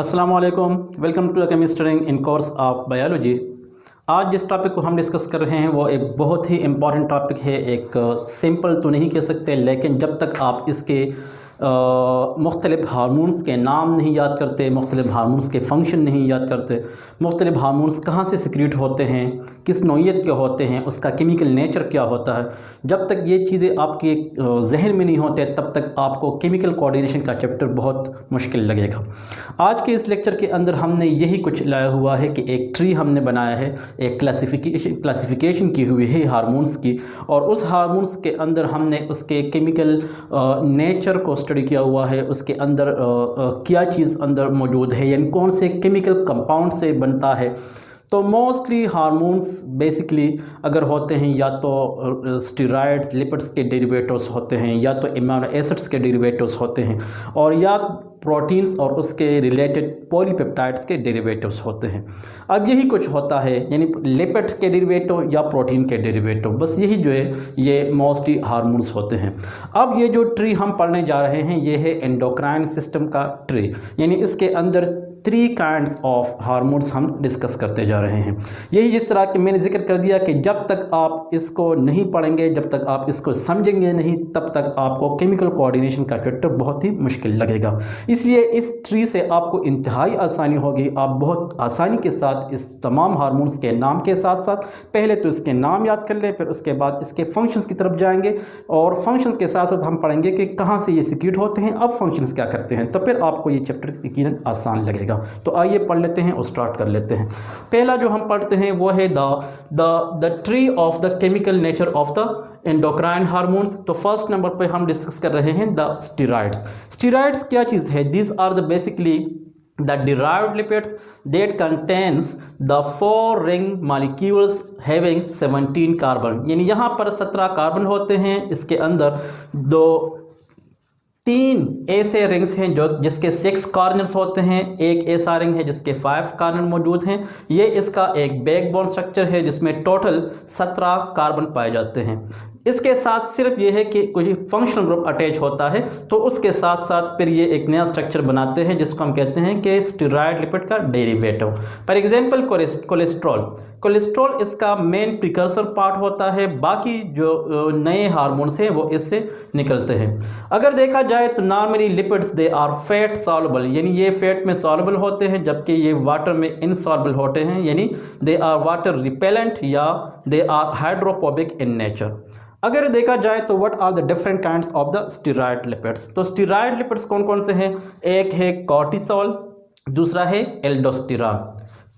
अस्सलाम वालेकुम, welcome to the केमिस्ट्रिंग इन कोर्स ऑफ बायोलॉजी। आज जिस टॉपिक को हम डिस्कस कर रहे हैं वो एक बहुत ही इम्पॉर्टेंट टॉपिक है। एक सिंपल तो नहीं कह सकते, लेकिन जब तक आप इसके मुख्तलिफ हार्मोन्स के नाम नहीं याद करते, मुख्तलिफ हार्मोन्स के फंक्शन नहीं याद करते, मुख्तलिफ हार्मोन्स कहाँ से सिक्रीट होते हैं, किस नौइयत के होते हैं, उसका केमिकल नेचर क्या होता है, जब तक ये चीज़ें आपके जहन में नहीं होते तब तक आपको केमिकल कोऑर्डिनेशन का चैप्टर बहुत मुश्किल लगेगा। आज के इस लेक्चर के अंदर हमने यही कुछ लाया हुआ है कि एक ट्री हमने बनाया है, एक क्लासिफिकेशन की हुई है हार्मोन्स की, और उस हार्मोन्स के अंदर हमने उसके केमिकल नेचर को स्टडी किया हुआ है, उसके अंदर क्या चीज़ अंदर मौजूद है, यानी कौन से केमिकल कंपाउंड से बनता है। तो मोस्टली हार्मोन्स बेसिकली अगर होते हैं या तो स्टेरॉइड्स लिपिड्स के डेरिवेटिव्स होते हैं, या तो अमीनो एसिड्स के डेरिवेटिव्स होते हैं, और या प्रोटीन्स और उसके रिलेटेड पॉलीपेप्टाइड्स के डेरिवेटिव्स होते हैं। अब यही कुछ होता है, यानी लिपिड्स के डेरिवेटिव या प्रोटीन के डेरिवेटिव, बस यही जो है ये मोस्टली हार्मोन्स होते हैं। अब ये जो ट्री हम पढ़ने जा रहे हैं ये है एंडोक्राइन सिस्टम का ट्री, यानी इसके अंदर 3 काइंड्स ऑफ हार्मोन्स हम डिस्कस करते जा रहे हैं। यही जिस तरह कि मैंने जिक्र कर दिया कि जब तक आप इसको नहीं पढ़ेंगे, जब तक आप इसको समझेंगे नहीं, तब तक आपको केमिकल कोऑर्डिनेशन का चैप्टर बहुत ही मुश्किल लगेगा। इसलिए इस ट्री से आपको इंतहाई आसानी होगी, आप बहुत आसानी के साथ इस तमाम हार्मोन्स के नाम के साथ साथ पहले तो इसके नाम याद कर लें, फिर उसके बाद इसके फंक्शंस की तरफ जाएंगे, और फंक्शंस के साथ साथ हम पढ़ेंगे कि कहाँ से ये सिक्रीट होते हैं, अब फंक्शंस क्या करते हैं, तो फिर आपको ये चैप्टर यकीनन आसान लगेगा। तो आइए पढ़ लेते हैं और स्टार्ट कर लेते हैं। पहला जो हम पढ़ते हैं वो है the tree of the chemical nature of the endocrine hormones. तो फर्स्ट नंबर पे हम डिस्कस कर रहे हैं द स्टेरॉइड्स। स्टेरॉइड्स क्या चीज़ है? These are the basically the derived lipids that contains the 4 ring molecules having 17 carbon, यानी यहाँ पर 17 कार्बन होते हैं। इसके अंदर 3 ऐसे रिंग्स हैं जो जिसके 6 कॉर्नर्स होते हैं, एक ऐसा रिंग है जिसके 5 कॉर्नर मौजूद हैं। ये इसका एक बैकबोन स्ट्रक्चर है जिसमें टोटल 17 कार्बन पाए जाते हैं। इसके साथ सिर्फ ये है कि कोई फंक्शनल ग्रुप अटैच होता है, तो उसके साथ साथ फिर ये एक नया स्ट्रक्चर बनाते हैं जिसको हम कहते हैं कि स्टेरॉइड लिपिड का डेरिवेटिव। फॉर एग्जांपल कोलेस्ट्रॉल इसका मेन प्रिकर्सर पार्ट होता है, बाकी जो नए हार्मोन्स हैं वो इससे निकलते हैं। अगर देखा जाए तो normally lipids they are fat soluble, यानी ये फैट में सॉल्युबल होते हैं, जबकि ये वाटर में इनसॉल्युबल होते हैं, यानी दे आर वाटर रिपेलेंट या they are hydrophobic in nature. अगर देखा जाए तो what are the different kinds of the steroid lipids. तो स्टेरॉइड लिपिड्स कौन कौन से हैं? एक है कॉर्टिसोल, दूसरा है एल्डोस्टेरॉन,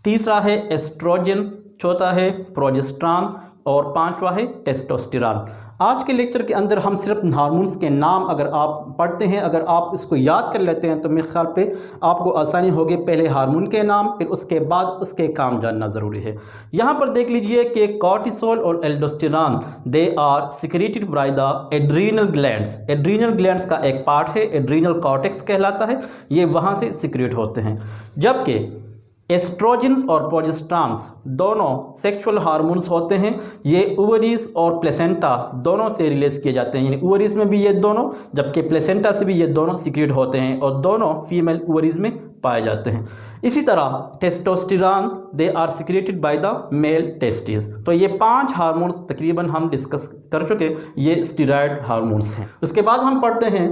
तीसरा है एस्ट्रोजन, चौथा है प्रोजेस्टेरॉन, और पांचवा है टेस्टोस्टेरॉन। आज के लेक्चर के अंदर हम सिर्फ हार्मोन्स के नाम अगर आप पढ़ते हैं, अगर आप इसको याद कर लेते हैं तो मेरे ख्याल पे आपको आसानी होगी। पहले हार्मोन के नाम, फिर उसके बाद उसके काम जानना ज़रूरी है। यहाँ पर देख लीजिए कि कॉर्टिसोल और aldosterone they are secreted by the adrenal glands. Adrenal glands का एक पार्ट है, एड्रीनल कॉर्टेक्स कहलाता है, ये वहाँ से सिक्रेट होते हैं। जबकि एस्ट्रोजन्स और प्रोजेस्टेरॉन्स दोनों सेक्सुअल हार्मोन्स होते हैं, ये ओवरीज और प्लेसेंटा दोनों से रिलीज किए जाते हैं, यानी ओवरीज में भी ये दोनों, जबकि प्लेसेंटा से भी ये दोनों सिक्रेट होते हैं, और दोनों फीमेल ओवरीज में पाए जाते हैं। इसी तरह testosterone they are secreted by the male testis. तो ये 5 हार्मोन्स तकरीबन हम डिस्कस कर चुके, ये स्टेरॉइड हार्मोन्स हैं। उसके बाद हम पढ़ते हैं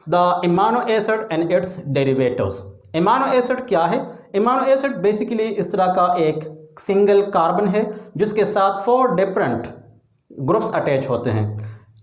the amino acid and it's derivatives. Amino acid क्या है? अमीनो एसिड बेसिकली इस तरह का एक सिंगल कार्बन है जिसके साथ 4 डिफरेंट ग्रुप्स अटैच होते हैं।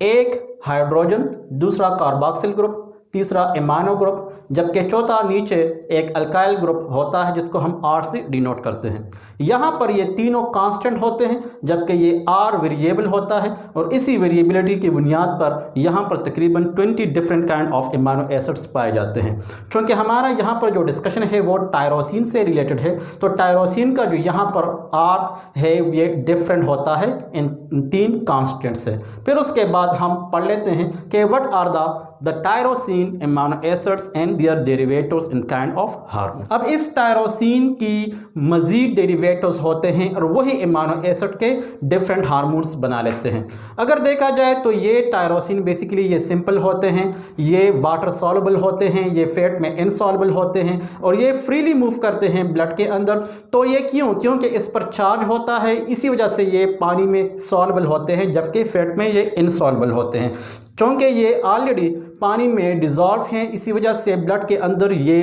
एक हाइड्रोजन, दूसरा कार्बोक्सिल ग्रुप, तीसरा एमाइनो ग्रुप, जबकि चौथा नीचे एक अल्काइल ग्रुप होता है जिसको हम R से डिनोट करते हैं। यहाँ पर ये तीनों कांस्टेंट होते हैं, जबकि ये R वेरिएबल होता है, और इसी वेरिएबिलिटी की बुनियाद पर यहाँ पर तकरीबन 20 different kind of amino acids पाए जाते हैं। चूँकि हमारा यहाँ पर जो डिस्कशन है वो टायरोसिन से रिलेटेड है, तो टायरोसिन का जो यहाँ पर R है ये डिफरेंट होता है इन 3 कांस्टेंट से। फिर उसके बाद हम पढ़ लेते हैं कि what are the the tyrosine amino acids and their derivatives in kind of hormone. अब इस टायरोसिन की मजीद डेरिवेटिव्स होते हैं और वही अमीनो एसिड के डिफरेंट हार्मोन्स बना लेते हैं। अगर देखा जाए तो ये टायरोसिन बेसिकली ये सिंपल होते हैं, ये वाटर सॉल्युबल होते हैं, ये फैट में इनसॉल्युबल होते हैं और ये फ्रीली मूव करते हैं ब्लड के अंदर। तो ये क्योंकि इस पर चार्ज होता है, इसी वजह से ये पानी में सॉल्युबल होते हैं, जबकि फैट में ये इनसॉल्युबल होते हैं। चूँकि ये ऑलरेडी पानी में डिज़ोल्व हैं, इसी वजह से ब्लड के अंदर ये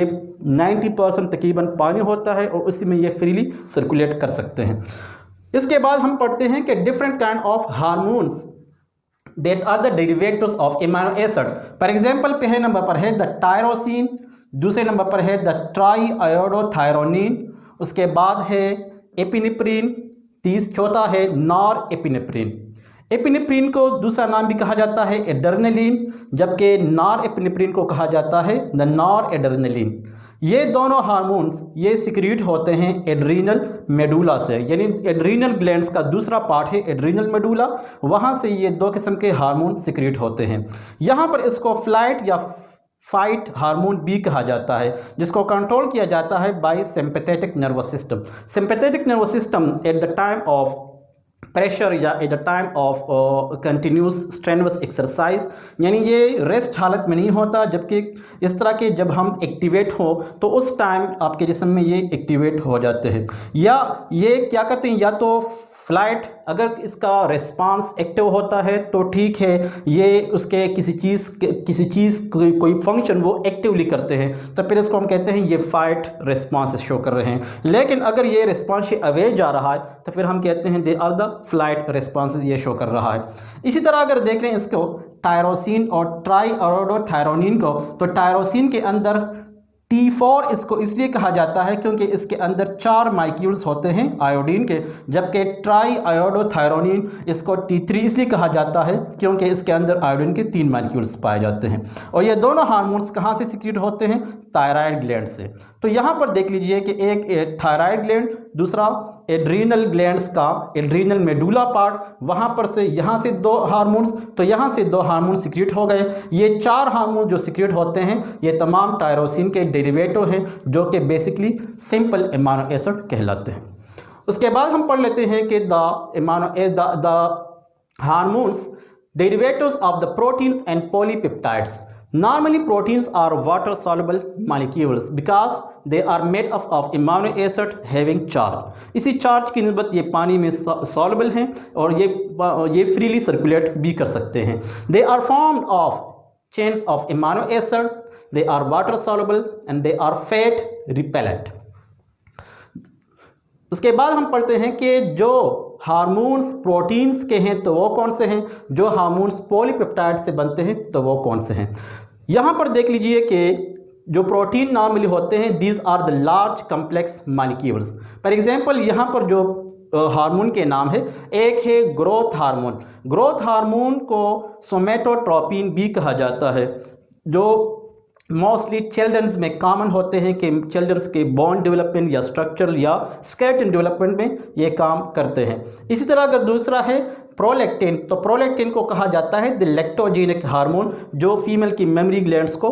90% तकरीबन पानी होता है और उसी में ये फ्रीली सर्कुलेट कर सकते हैं। इसके बाद हम पढ़ते हैं कि different kind of hormones that are the derivatives of amino acid. For example पहले नंबर पर है द टायरोसिन, दूसरे नंबर पर है द ट्राईआयोडोथायरोनिन, उसके बाद है एपिनेफ्रिन, चौथा है नॉर एपिनेफ्रिन। एपिनेफ्रिन को दूसरा नाम भी कहा जाता है एड्रेनलिन, जबकि नॉर एपिनेफ्रिन को कहा जाता है द नॉर एड्रेनलिन। ये दोनों हार्मोन्स ये सिक्रीट होते हैं एड्रीनल मेडुला से, यानी एड्रीनल ग्लैंड्स का दूसरा पार्ट है एड्रीनल मेडुला, वहाँ से ये दो किस्म के हार्मोन सिक्रीट होते हैं। यहाँ पर इसको फ्लाइट या फाइट हार्मोन भी कहा जाता है, जिसको कंट्रोल किया जाता है by sympathetic nervous system. Sympathetic nervous system at the time of pressure या at the time of continuous strenuous exercise, यानी ये रेस्ट हालत में नहीं होता, जबकि इस तरह के जब हम एक्टिवेट हो तो उस टाइम आपके जिस्म में ये एक्टिवेट हो जाते हैं। या ये क्या करते हैं, या तो फ्लाइट, अगर इसका रिस्पांस एक्टिव होता है तो ठीक है, ये उसके किसी चीज़ कोई फंक्शन वो एक्टिवली करते हैं तो फिर इसको हम कहते हैं ये फाइट रिस्पांस शो कर रहे हैं। लेकिन अगर ये रिस्पांस अवे जा रहा है तो फिर हम कहते हैं they are the flight response, ये शो कर रहा है। इसी तरह अगर देख लें इसको टायरोसिन और ट्राईआयोडोथायरोनिन को, तो टायरोसिन के अंदर T4 इसको इसलिए कहा जाता है क्योंकि इसके अंदर 4 माइक्यूल्स होते हैं आयोडीन के, जबकि ट्राईआयोडोथायरोनिन इसको T3 इसलिए कहा जाता है क्योंकि इसके अंदर आयोडीन के 3 माइक्यूल्स पाए जाते हैं। और ये दोनों हार्मोन्स कहाँ से सिक्रीट होते हैं, थायराइड ग्लैंड से। तो यहाँ पर देख लीजिए कि एक थायराइड ग्लैंड, दूसरा एड्रीनल ग्लैंड्स का एड्रीनल मेडुला पार्ट, वहाँ पर से यहाँ से 2 हार्मोन्स, तो यहाँ से 2 हार्मोन सिक्रीट हो गए। ये 4 हार्मोन जो सिक्रीट होते हैं ये तमाम टायरोसिन के डेरिवेटिव हैं, जो कि बेसिकली सिंपल अमीनो एसिड कहलाते हैं। उसके बाद हम पढ़ लेते हैं कि the hormones derivatives of the proteins and polypeptides. Normally proteins are water soluble molecules because they are made up of amino acid having charge। इसी चार्ज की निस्बत ये पानी में soluble हैं और ये freely circulate भी कर सकते हैं। They are formed of chains of amino acid, they are water soluble and they are fat repellent। उसके बाद हम पढ़ते हैं कि जो हार्मोन्स प्रोटीन्स के हैं तो वो कौन से हैं, जो हार्मोन्स पॉलीपेप्टाइड से बनते हैं तो वो कौन से हैं। यहाँ पर देख लीजिए कि जो प्रोटीन नॉर्मली होते हैं these are the large complex molecules. For example यहाँ पर जो हार्मोन के नाम है, एक है ग्रोथ हार्मोन। ग्रोथ हार्मोन को सोमेटोट्रोपिन भी कहा जाता है, जो मोस्टली चिल्ड्रंस में कॉमन होते हैं कि चिल्ड्रंस के बोन डेवलपमेंट या स्ट्रक्चर या स्केलेटन डेवलपमेंट में ये काम करते हैं। इसी तरह अगर दूसरा है प्रोलैक्टिन, तो प्रोलैक्टिन को कहा जाता है द लैक्टोजेनिक हार्मोन, जो फीमेल की मेमोरी ग्लैंड्स को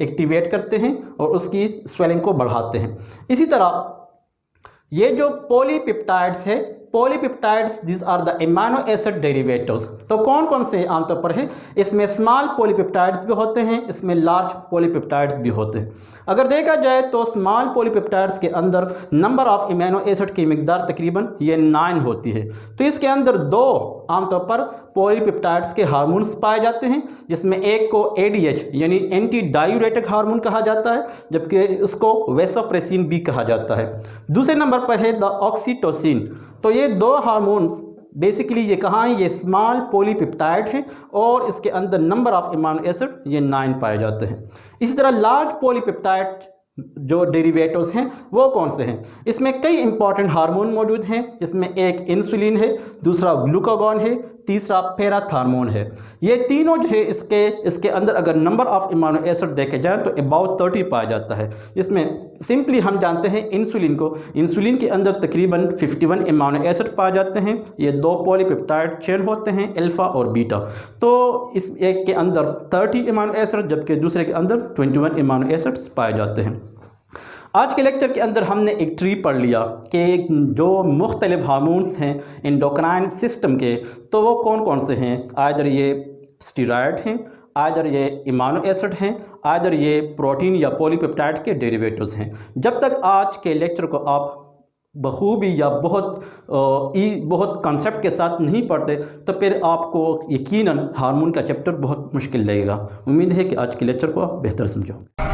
एक्टिवेट करते हैं और उसकी स्वेलिंग को बढ़ाते हैं। इसी तरह ये जो पॉलीपेप्टाइड्स है, polypeptides this are the amino acid derivatives. तो कौन कौन से आमतौर पर है, इसमें स्मॉल पॉलीपेप्टाइड्स भी होते हैं, इसमें लार्ज पॉलीपेप्टाइड्स भी होते हैं। अगर देखा जाए तो स्मॉल पॉलीपेप्टाइड्स के अंदर नंबर ऑफ अमीनो एसिड की मिकदार तकरीबन ये 9 होती है। तो इसके अंदर 2 आमतौर पर पॉलीपेप्टाइड्स के हार्मोन्स पाए जाते हैं, जिसमें एक को ADH यानी एंटी डायूरेटिक हार्मोन कहा जाता है, जबकि उसको वेसोप्रेसिन भी कहा जाता है। दूसरे नंबर पर है द ऑक्सीटोसिन। तो ये 2 हार्मोन्स बेसिकली ये कहाँ हैं, ये स्मॉल पॉलीपेप्टाइड हैं और इसके अंदर नंबर ऑफ अमीनो एसिड ये 9 पाए जाते हैं। इसी तरह लार्ज पॉलीपेप्टाइड जो डेरिवेटिव्स हैं वो कौन से हैं, इसमें कई इंपॉर्टेंट हार्मोन मौजूद हैं, जिसमें एक इंसुलिन है, दूसरा ग्लूकागॉन है, तीसरा पैराथार्मोन है। ये तीनों जो है इसके अंदर अगर नंबर ऑफ इमानो एसिड देखे जाए तो अबाउट 30 पाया जाता है। इसमें सिंपली हम जानते हैं इंसुलिन को, इंसुलिन के अंदर तकरीबन 51 इमानो एसिड पाए जाते हैं। ये 2 पॉलीपेप्टाइड चेन होते हैं, अल्फा और बीटा। तो इस एक के अंदर 30 इमानो एसिड जबकि दूसरे के अंदर 21 इमानो एसिड्स पाए जाते हैं। आज के लेक्चर के अंदर हमने एक ट्री पढ़ लिया कि जो मुख्तलिफ हार्मोन्स हैं एंडोक्राइन सिस्टम के, तो वो कौन कौन से हैं। आइदर ये स्टेरॉयड हैं, आइदर ये इमानो एसिड हैं, आइदर ये प्रोटीन या पॉलीपेप्टाइड के डेरिवेटिव्स हैं। जब तक आज के लेक्चर को आप बखूबी या बहुत कॉन्सेप्ट के साथ नहीं पढ़ते तो फिर आपको यकीनन हार्मोन का चैप्टर बहुत मुश्किल लगेगा। उम्मीद है कि आज के लेक्चर को आप बेहतर समझोगे।